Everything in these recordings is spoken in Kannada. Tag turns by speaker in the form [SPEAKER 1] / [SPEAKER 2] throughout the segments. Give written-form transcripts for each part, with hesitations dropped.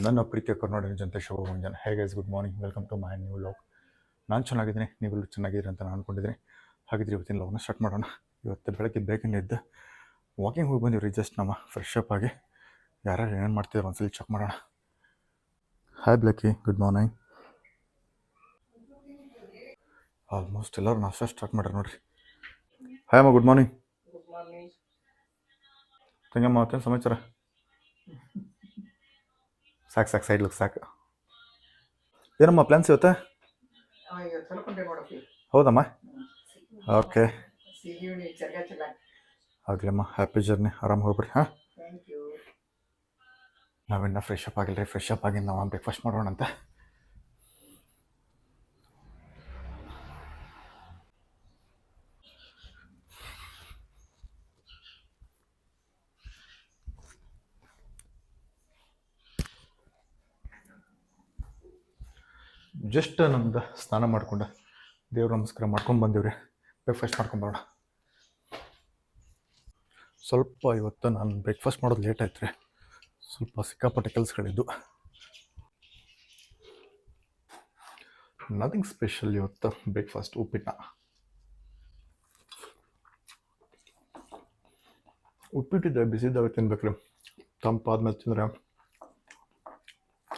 [SPEAKER 1] ನನ್ನ ಪ್ರೀತಿಯ ಕರ್ನಾಟಕ ಜನತೆ ಶುಭ ಮುಂಜಾನೆ. Hey guys, good morning, welcome to my new vlog. ನಾನು ಚೆನ್ನಾಗಿದ್ದೀನಿ, ನೀವೆಲ್ಲೂ ಚೆನ್ನಾಗಿದ್ದೀರಿ ಅಂತ ನಾನು ಅಂದ್ಕೊಂಡಿದ್ದೀನಿ. ಹಾಗಿದ್ರೆ ಇವತ್ತಿನ ಲಾಗ್ನ ಸ್ಟಾರ್ಟ್ ಮಾಡೋಣ. ಇವತ್ತು ಬೆಳಗ್ಗೆ ಬೇಗನೆ ಎದ್ದು ವಾಕಿಂಗ್ ಹೋಗಿ ಬಂದಿವ್ರಿ. ಜಸ್ಟ್ ನಮ್ಮ ಫ್ರೆಶ್ ಅಪ್ ಆಗಿ ಯಾರ್ಯಾರು ಏನೇನು ಮಾಡ್ತಿದ್ರು ಒಂದ್ಸಲಿ ಚೆಕ್ ಮಾಡೋಣ. Hi Blacky, good morning. Almost ಎಲ್ಲರೂ ನಾಷ್ಟ ಸ್ಟಾರ್ಟ್ ಮಾಡ್ರಿ ನೋಡಿರಿ. ಹಾಯ್ ಅಮ್ಮ, ಗುಡ್ ಮಾರ್ನಿಂಗ್. ತಂಗಮ್ಮ, ಮತ್ತೇನು ಸಮಾಚಾರ? ಸಾಕು ಸೈಡ್ ಲುಕ್ ಸಾಕು. ಏನಮ್ಮ ಪ್ಲ್ಯಾನ್ಸ್ ಇವತ್ತು? ಹೌದಮ್ಮ, ಓಕೆ. ಆಗಲಮ್ಮ, ಹ್ಯಾಪಿ ಜರ್ನಿ, ಆರಾಮ್ ಹೋಗ್ಬಿಡಿ. ಹಾಂ, ನಾವಿನ್ನ ಫ್ರೆಶ್ ಅಪ್ ಆಗಿಲ್ಲ ರೀ. ಫ್ರೆಶ್ ಅಪ್ ಆಗಿ ನಾವು ಬ್ರೇಕ್ಫಾಸ್ಟ್ ಮಾಡೋಣ ಅಂತ. ಜಸ್ಟ್ ನಮ್ದು ಸ್ನಾನ ಮಾಡ್ಕೊಂಡು ದೇವ್ರ ನಮಸ್ಕಾರ ಮಾಡ್ಕೊಂಡು ಬಂದೀವ್ರಿ. ಬ್ರೇಕ್ಫಾಸ್ಟ್ ಮಾಡ್ಕೊಂಬರೋಣ. ಸ್ವಲ್ಪ ಇವತ್ತು ನಾನು ಬ್ರೇಕ್ಫಾಸ್ಟ್ ಮಾಡೋದು ಲೇಟ್ ಆಯ್ತು ರೀ. ಸ್ವಲ್ಪ ಸಿಕ್ಕಾಪಟ್ಟೆ ಕೆಲಸಗಳಿದ್ದು. ನಥಿಂಗ್ ಸ್ಪೆಷಲ್ ಇವತ್ತು ಬ್ರೇಕ್ಫಾಸ್ಟ್. ಉಪ್ಪಿಟ್ಟಿದ್ದೆ ಬಿಸಿದ್ದಾವೆ ತಿನ್ಬೇಕ್ರಿ. ತಂಪಾದ್ಮೇಲೆ ತಿಂದರೆ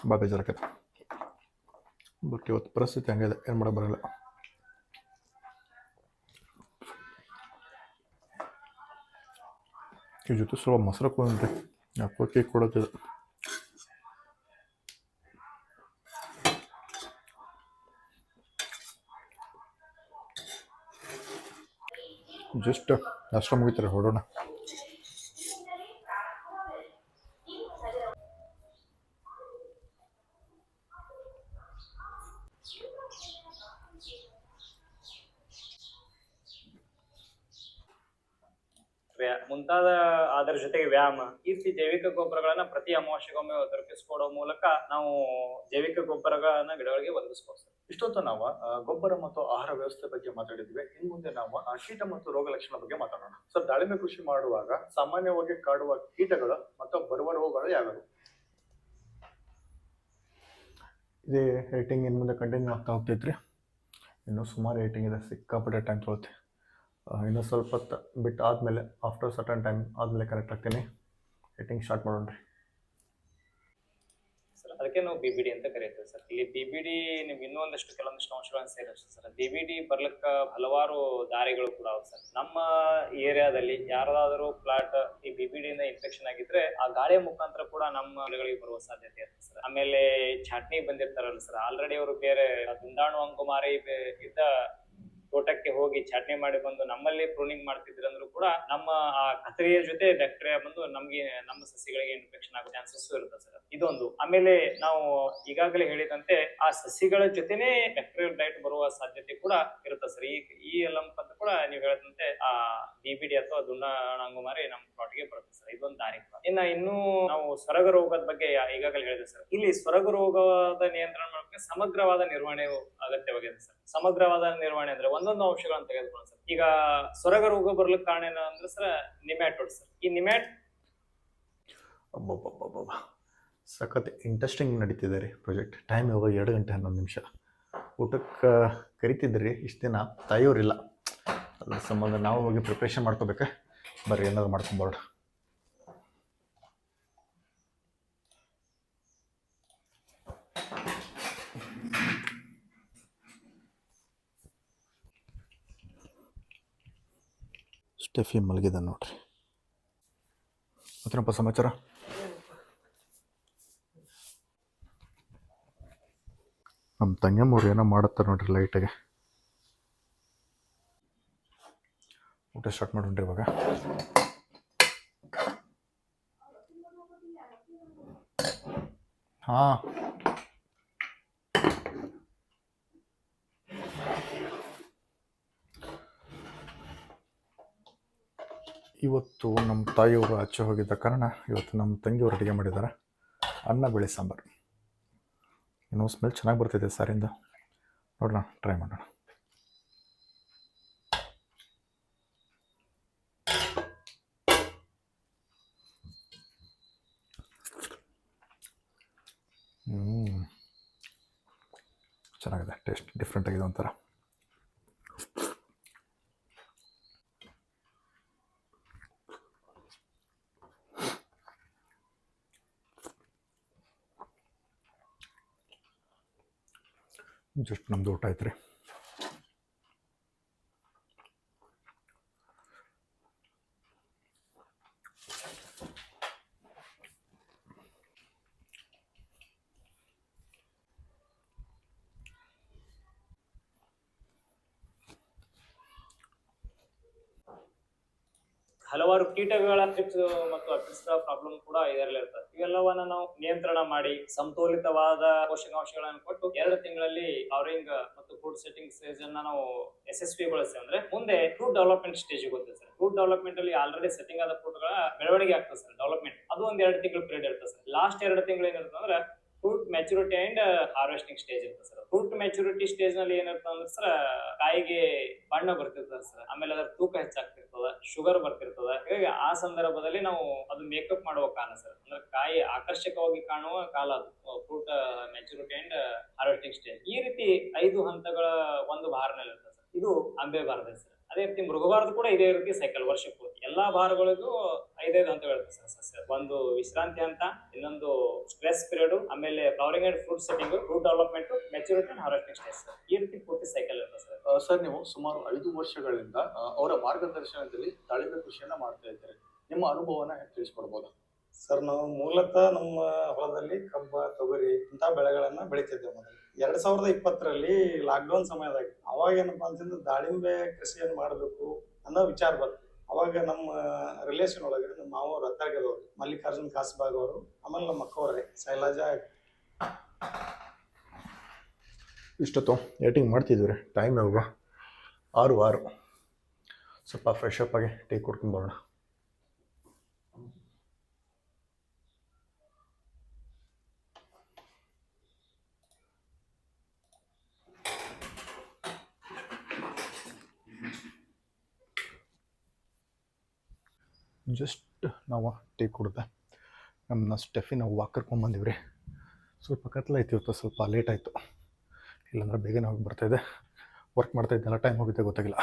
[SPEAKER 1] ಭಾಳ ಬೇಜಾರಾಕೈತೆ. ಬಟ್ ಇವತ್ತು ಪರಿಸ್ಥಿತಿ ಹಂಗಿದೆ, ಏನು ಮಾಡೋಕೆ ಬರೋಲ್ಲ. ಈ ಜೊತೆ ಸ್ವಲ್ಪ ಮೊಸರು ಕೊಡ್ರಿ, ಯಾಕೋ ಕೇಕ್ ಕೊಡೋದಿದೆ. ಜಸ್ಟ್ ನಾಷ್ಟ ಮುಗಿತಾರೆ, ಹೊರಡೋಣ.
[SPEAKER 2] ಮುಂತಾದ ಅದರ ಜೊತೆಗೆ ವ್ಯಾಯಾಮ, ಈ ರೀತಿ ಜೈವಿಕ ಗೊಬ್ಬರಗಳನ್ನ ಪ್ರತಿ ಅಮಾವಾಸ್ಯೆಗೊಮ್ಮೆ ದೊರಕಿಸ್ಕೊಡೋ ಮೂಲಕ ನಾವು ಜೈವಿಕ ಗೊಬ್ಬರಗಳನ್ನ ಗಿಡಗಳಿಗೆ ಒದಗಿಸ್ಬೋದು.
[SPEAKER 1] ಇಷ್ಟೊತ್ತು ನಾವು ಗೊಬ್ಬರ ಮತ್ತು ಆಹಾರ ವ್ಯವಸ್ಥೆ ಬಗ್ಗೆ ಮಾತಾಡಿದ್ವಿ. ಇನ್ನು ಮುಂದೆ ನಾವು ಕೀಟ ಮತ್ತು ರೋಗ ಲಕ್ಷಣ ಬಗ್ಗೆ ಮಾತಾಡೋಣ. ಸರ್, ದಾಳಿಂಬೆ ಕೃಷಿ ಮಾಡುವಾಗ ಸಾಮಾನ್ಯವಾಗಿ ಕಾಡುವ ಕೀಟಗಳು ಮತ್ತು ಬರುವ ರೋಗಗಳು ಯಾವ್ಯಾವು? ಇದೇ ರೇಟಿಂಗ್ ಇನ್ನು ಮುಂದೆ ಕಂಟಿನ್ಯೂ ಆಗ್ತಾ ಹೋಗ್ತೈತ್ರಿ. ಇನ್ನೂ ಸುಮಾರು ರೇಟಿಂಗ್ ಇದೆ, ಸಿಕ್ಕಾಪಟ್ಟೆ ಟೈಮ್ ತೊಗೊಳುತ್ತೆ. ಇನ್ನೂ ಸ್ವಲ್ಪ ಹೊತ್ತು ಬಿಟ್ಟು ಆದಮೇಲೆ, ಆಫ್ಟರ್ ಸರ್ಟನ್ ಟೈಮ್ ಆದಮೇಲೆ ಕರೆಕ್ಟ್ ಆಗ್ತೀನಿ. ರೇಟಿಂಗ್ ಸ್ಟಾರ್ಟ್ ಮಾಡೋಣ ರೀ.
[SPEAKER 2] ಸರ್, ಅದಕ್ಕೆ ನಾವು BBD ಅಂತ ಕರೀತೀವಿ ಸರ್. ಇಲ್ಲಿ BBD ನೀವು ಇನ್ನೊಂದಷ್ಟು ಕೆಲವೊಂದಿಷ್ಟು ಅಂಶಗಳನ್ನು ಸೇರಿಸಿ ಸರ್. BBD ಬರ್ಲಿಕ್ಕ ಹಲವಾರು ದಾರಿಗಳು ಕೂಡ ಅವ ಸರ್. ನಮ್ಮ ಏರಿಯಾದಲ್ಲಿ ಯಾರಾದರೂ ಪ್ಲಾಟ್ ಈ BBD ಇಂದ ಇನ್ಫೆಕ್ಷನ್ ಆಗಿದ್ರೆ ಆ ಗಾಳಿಯ ಮುಖಾಂತರ ಕೂಡ ನಮ್ಮ ಗಿಡಗಳಿಗೆ ಬರುವ ಸಾಧ್ಯತೆ ಇರುತ್ತೆ ಸರ್. ಆಮೇಲೆ ಚಾಟ್ನಿ ಬಂದಿರ್ತಾರಲ್ಲ ಸರ್, ಆಲ್ರೆಡಿ ಅವರು ಬೇರೆ ದುಂಡಾಣು ಅಂಗುಮಾರಿ ಇದ್ದ ತೋಟಕ್ಕೆ ಹೋಗಿ ಚಾಟ್ನಿ ಮಾಡಿ ಬಂದು ನಮ್ಮಲ್ಲಿ ಪ್ರೂನಿಂಗ್ ಮಾಡ್ತಿದ್ರಂದ್ರೂ ಕೂಡ ನಮ್ಮ ಆ ಕತ್ತರಿಯ ಜೊತೆ ಬ್ಯಾಕ್ಟೀರಿಯಾ ಬಂದು ನಮ್ಮ ಸಸಿಗಳಿಗೆ ಇನ್ಫೆಕ್ಷನ್ ಆಗೋ ಚಾನ್ಸಸ್ ಇರುತ್ತೆ ಸರ್. ಇದೊಂದು. ಆಮೇಲೆ ನಾವು ಈಗಾಗಲೇ ಹೇಳಿದಂತೆ ಆ ಸಸಿಗಳ ಜೊತೆನೆ ಬ್ಯಾಕ್ಟೀರಿಯಲ್ ಡೈಟ್ ಬರುವ ಸಾಧ್ಯತೆ ಕೂಡ ಇರುತ್ತೆ ಸರ್. ಈ ಲಂಪ್ ಅಂತ ಕೂಡ ನೀವು ಹೇಳಿದಂತೆ ಆ BBD ಅಥವಾ ದುಂಡಾಣಂಗುಮಾರಿ ನಮ್ಮ ಪ್ಲಾಟ್ಗೆ ಬರುತ್ತೆ ಸರ್. ಇದೊಂದು ದಾರಿ. ಇನ್ನೂ ನಾವು ಸೊರಗ ರೋಗದ ಬಗ್ಗೆ ಈಗಾಗಲೇ ಹೇಳಿದೆ ಸರ್. ಇಲ್ಲಿ ಸೊರಗ ರೋಗದ ನಿಯಂತ್ರಣ ಮಾಡೋಕೆ ಸಮಗ್ರವಾದ ನಿರ್ವಹಣೆ ಅಗತ್ಯವಾಗಿದೆ ಸರ್. ಸಮಗ್ರವಾದ ನಿರ್ವಹಣೆ ಅಂದ್ರೆ ಒಂದೊಂದು ಅಂಶಗಳನ್ನು ತೆಗೆದುಕೊಳ್ಳೋಣ ಸರ್. ಈಗ ಸೊರಗ ರೋಗ ಬರ್ಲಿಕ್ಕೆ ಕಾರಣ ಏನು ಅಂದ್ರೆ ಸರ್, ನಿಮ್ಯಾಟೋಡ್ ಸರ್. ಈ
[SPEAKER 1] ಸಖತ್ ಇಂಟ್ರೆಸ್ಟಿಂಗ್ ನಡೀತಿದೆ ರೀ ಪ್ರಾಜೆಕ್ಟ್. ಟೈಮ್ ಇವಾಗ 2 ಗಂಟೆ 11 ನಿಮಿಷ. ಊಟಕ್ಕೆ ಕರಿತಿದ್ರಿ, ಇಷ್ಟು ದಿನ ತಾಯಿಯವರಿಲ್ಲ. ಅದ್ರ ಸಂಬಂಧ ನಾವು ಹೋಗಿ ಪ್ರಿಪ್ರೇಷನ್ ಮಾಡ್ಕೋಬೇಕಾ. ಬರ್ರಿ, ಏನಾದ್ರು ಮಾಡ್ಕೊಂಬರೋಣ. ಸ್ಟೆಫಿ ಮಲಗಿದೆ ನೋಡ್ರಿ. ಮತ್ತೇನಪ್ಪ ಸಮಾಚಾರ? ನಮ್ಮ ತಂಗಿಯಮ್ಮವ್ರು ಏನೋ ಮಾಡುತ್ತಾರೆ ನೋಡ್ರಿ ಲೈಟಾಗೆ. ಊಟ ಸ್ಟಾರ್ಟ್ ಮಾಡೋಣ್ರಿ ಇವಾಗ. ಹಾಂ, ಇವತ್ತು ನಮ್ಮ ತಾಯಿಯವರು ಆಚೆ ಹೋಗಿದ್ದ ಕಾರಣ ಇವತ್ತು ನಮ್ಮ ತಂಗಿಯವರು ಅಡುಗೆ ಮಾಡಿದ್ದಾರೆ. ಅನ್ನ ಬೇಳೆ ಸಾಂಬಾರು. ಇನ್ನೂ ಸ್ಮೆಲ್ ಚೆನ್ನಾಗಿ ಬರ್ತಿದೆ ಸಾರಿಂದ. ನೋಡೋಣ, ಟ್ರೈ ಮಾಡೋಣ. ಚೆನ್ನಾಗಿದೆ, ಟೇಸ್ಟ್ ಡಿಫ್ರೆಂಟ್ ಆಗಿದೆ ಒಂಥರ. ಜಸ್ಟ್ ನಮ್ಮದು ಊಟ ಆಯ್ತು ರೀ.
[SPEAKER 2] ಹಲವಾರು ಕೀಟಗಳ ಟ್ರಿಪ್ಸ್ ಮತ್ತು ಅಪಿಡ್ಸ್ಗಳ ಪ್ರಾಬ್ಲಮ್ ಕೂಡ ಇದರಲ್ಲಿ ಇರ್ತದೆ. ಇವೆಲ್ಲವನ್ನ ನಾವು ನಿಯಂತ್ರಣ ಮಾಡಿ ಸಮತೋಲಿತವಾದ ಪೋಷಕಾಂಶಗಳನ್ನು ಕೊಟ್ಟು 2 ತಿಂಗಳಲ್ಲಿ ಫ್ಲವರಿಂಗ್ ಮತ್ತು ಫ್ರೂಟ್ ಸೆಟ್ಟಿಂಗ್ ಸ್ಟೇಜ್ ಅನ್ನ ನಾವು ಯಶಸ್ವಿಗೊಳಿಸ್ತೇವೆ ಅಂದ್ರೆ ಮುಂದೆ ಫ್ರೂಟ್ ಡೆವಲಪ್ಮೆಂಟ್ ಸ್ಟೇಜ್ ಹೋಗ್ತದೆ ಸರ್. ಫ್ರೂಟ್ ಡೆವಲಪ್ಮೆಂಟ್ ಅಲ್ಲಿ ಆಲ್ರೆಡಿ ಸೆಟ್ಟಿಂಗ್ ಆದ ಫ್ರೂಟ್ ಗಳ ಬೆಳವಣಿಗೆ ಆಗ್ತದೆ ಸರ್. ಡೆವಲಪ್ಮೆಂಟ್ ಅದು ಒಂದ್ 2 ತಿಂಗಳು ಪೀರಿಯಡ್ ಇರ್ತದೆ ಸರ್. ಲಾಸ್ಟ್ 2 ತಿಂಗಳು ಏನಿರ್ತದೆ ಅಂದ್ರೆ fruit maturity and harvesting stage ಇರ್ತದೆ ಸರ್. ಫ್ರೂಟ್ ಮೆಚುರಿಟಿ ಸ್ಟೇಜ್ ನಲ್ಲಿ ಏನಿರ್ತದೆ ಅಂದ್ರೆ ಸರ್, ಕಾಯಿಗೆ ಬಣ್ಣ ಬರ್ತಿರ್ತದೆ ಸರ್, ಆಮೇಲೆ ಅದ್ರ ತೂಕ ಹೆಚ್ಚಾಗ್ತಿರ್ತದ, ಶುಗರ್ ಬರ್ತಿರ್ತದ. ಹೀಗಾಗಿ ಆ ಸಂದರ್ಭದಲ್ಲಿ ನಾವು ಅದು ಮೇಕಪ್ ಮಾಡುವ ಕಾಲ ಸರ್. ಅಂದ್ರೆ ಕಾಯಿ ಆಕರ್ಷಕವಾಗಿ ಕಾಣುವ ಕಾಲ ಅದು fruit maturity and harvesting stage. ಈ ರೀತಿ 5 ಹಂತಗಳ ಒಂದು ಭಾರನಲ್ಲಿ ಇರ್ತದೆ ಸರ್. ಇದು ಅಂಬೆ ಭಾರದ ಸರ್. ಅದೇ ರೀತಿ ಮೃಗಭಾರದ ಕೂಡ ಇದೇ ರೀತಿ ಸೈಕಲ್ ವರ್ಷ ಪೂರ್ತಿ ಎಲ್ಲಾ ಭಾರಗಳಿಗೂ 5 ಹಂತಗಳು ಇರ್ತದೆ ಸರ್. ಸಸ್ಯ ಒಂದು ವಿಶ್ರಾಂತಿ ಹಂತ, ಇನ್ನೊಂದು ಸ್ಟ್ರೆಸ್ ಪೀರಿಯಡ್, ಆಮೇಲೆ flowering and fruit setting, fruit development, maturity and harvesting stage sir. ಈ ರೀತಿ ಪೂರ್ತಿ ಸೈಕಲ್ ಇರ್ತದೆ ಸರ್.
[SPEAKER 3] ಸರ್, ನೀವು ಸುಮಾರು 5 ವರ್ಷಗಳಿಂದ ಅವರ ಮಾರ್ಗದರ್ಶನದಲ್ಲಿ ದಾಳಿಂಬೆ ಕೃಷಿಯನ್ನ ಮಾಡ್ತಾ ಇದ್ದಾರೆ. ನಿಮ್ಮ ಅನುಭವನ ತಿಳಿಸ್ಕೊಡ್ಬೋದಾ?
[SPEAKER 4] ಸರ್, ನಾವು ಮೂಲತಃ ನಮ್ಮ ಹೊಲದಲ್ಲಿ ಕಬ್ಬ, ತೊಗರಿ ಇಂಥ ಬೆಳೆಗಳನ್ನ ಬೆಳಿತಿದ್ದೇವೆ. ಮೊದಲು 2020ರಲ್ಲಿ ಲಾಕ್ಡೌನ್ ಸಮಯದಾಗ ಅವಾಗ ಏನಪ್ಪಾ ಅಂತಂದ್ರೆ ದಾಳಿಂಬೆ ಕೃಷಿಯನ್ನು ಮಾಡಬೇಕು ಅನ್ನೋ ವಿಚಾರ ಬಂತು. ಅವಾಗ ನಮ್ಮ ರಿಲೇಷನ್ ಒಳಗೆ ನಮ್ಮ ಮಾವರು ರತ್ತಾರ್ಗೆದವರು, ಮಲ್ಲಿಕಾರ್ಜುನ್ ಕಾಸ್ಬಾಗ್ ಅವರು, ಆಮೇಲೆ ನಮ್ಮ ಅಕ್ಕವ್ರೆ ಶೈಲಜಾ.
[SPEAKER 1] ಇಷ್ಟೊತ್ತು ಏಟಿಂಗ್ ಮಾಡ್ತಿದ್ವಿ ರೀ. ಟೈಮ್ ಯಾವಾಗ 6 ಸ್ವಲ್ಪ ಫ್ರೆಶ್ ಅಪ್ ಆಗಿ ಟೀ ಕುಡ್ಕೊಂಡು ಬರೋಣ. ಜಸ್ಟ್ ನಾವು ಟೀ ಕುಡ್ದೆ ನಮ್ಮನ್ನ ಸ್ಟೆಫಿನ ವಾಕ್ ಕರ್ಕೊಂಬಂದಿವಿ ರೀ. ಸ್ವಲ್ಪ ಕತ್ಲಾಯ್ತು ಇವತ್ತು, ಸ್ವಲ್ಪ ಲೇಟ್ ಆಯಿತು. ಇಲ್ಲಾಂದ್ರೆ ಬೇಗನೆ ಹೋಗಿ ಬರ್ತಾಯಿದ್ದೆ. ವರ್ಕ್ ಮಾಡ್ತಾಯಿದ್ದೆಲ್ಲ ಟೈಮ್ ಹೋಗುತ್ತೆ ಗೊತ್ತಾಗಿಲ್ಲ.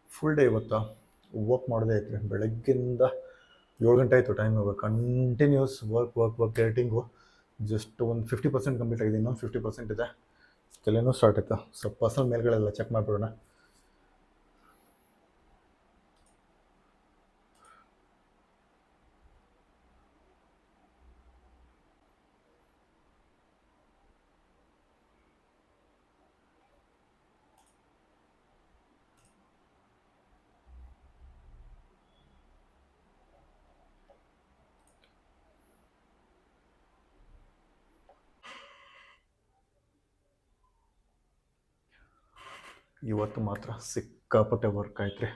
[SPEAKER 1] ಫುಲ್ ಡೇ ಇವತ್ತು ವರ್ಕ್ ಮಾಡೋದೇ ಐತ್ರಿ. ಬೆಳಗ್ಗಿಂದ 7 ಗಂಟೆ ಆಯಿತು ಟೈಮ್ ಇವಾಗ. ಕಂಟಿನ್ಯೂಸ್ ವರ್ಕ್ ಎಡಿಟಿಂಗು ಜಸ್ಟ್ ಒಂದು 50% ಕಂಪ್ಲೀಟ್ ಆಗಿದೆ. ಇನ್ನೊಂದು 50% ಇದೆ. ತಲೆನೂ ಸ್ಟಾರ್ಟ್ ಆಯಿತು. ಸ್ವಲ್ಪ ಪರ್ಸನಲ್ ಮೇಲ್ಗಳೆಲ್ಲ ಚೆಕ್ ಮಾಡಿಬಿಡೋಣ. ಇವತ್ತು ಮಾತ್ರ ಸಿಕ್ಕಾಪಟ್ಟೆ ವರ್ಕ್ ಆಯ್ತು ರೀ.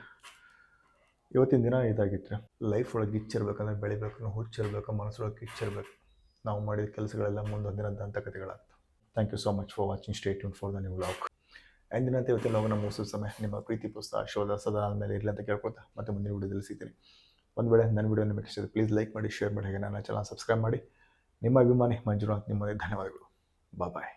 [SPEAKER 1] ಇವತ್ತಿನ ದಿನ ಇದಾಗಿತ್ತು ರೀ. ಲೈಫ್ ಒಳಗೆ ಗಿಚ್ಚಿರ್ಬೇಕಂದ್ರೆ ಬೆಳಿಬೇಕು, ಹುಚ್ಚಿರ್ಬೇಕು, ಮನಸ್ಸೊಳಗೆ ಕಿಚ್ಚಿರ್ಬೇಕು. ನಾವು ಮಾಡಿದ ಕೆಲಸಗಳೆಲ್ಲ ಮುಂದೊಂದು ದಿನ ದಂತಕಥೆಗಳಾಗ್ತವೆ. Thank you so much for watching. Stay tuned for the new vlog. ಎಂದಿನಂತೆ ಇವತ್ತಿನ ವ್ಲಾಗ್ನ ಮುಗಿಸೋ ಸಮಯ. ನಿಮ್ಮ ಪ್ರೀತಿ ಪ್ರೋತ್ಸಾಹ ಆಶೀರ್ವಾದ ಸದಾ ಆದಮೇಲೆ ಇರಲಿ ಅಂತ ಕೇಳ್ಕೊಳ್ತಾ ಮತ್ತೆ ಮುಂದಿನ ವಿಡಿಯೋದಲ್ಲಿ ಸಿಗ್ತೀನಿ. ಒಂದು ವೇಳೆ ನನ್ನ ವಿಡಿಯೋ ನಿಮಗೆ ಇಷ್ಟ ಪ್ಲೀಸ್ ಲೈಕ್ ಮಾಡಿ, ಶೇರ್ ಮಾಡಿ, ಹಾಗೆ ನನ್ನ ಚಾನಲ್ ಸಬ್ಸ್ಕ್ರೈಬ್ ಮಾಡಿ. ನಿಮ್ಮ ಅಭಿಮಾನಿ ಮಂಜುನಾಥ್. ನಿಮ್ಮದೇ ಧನ್ಯವಾದಗಳು. ಬಾಯ್.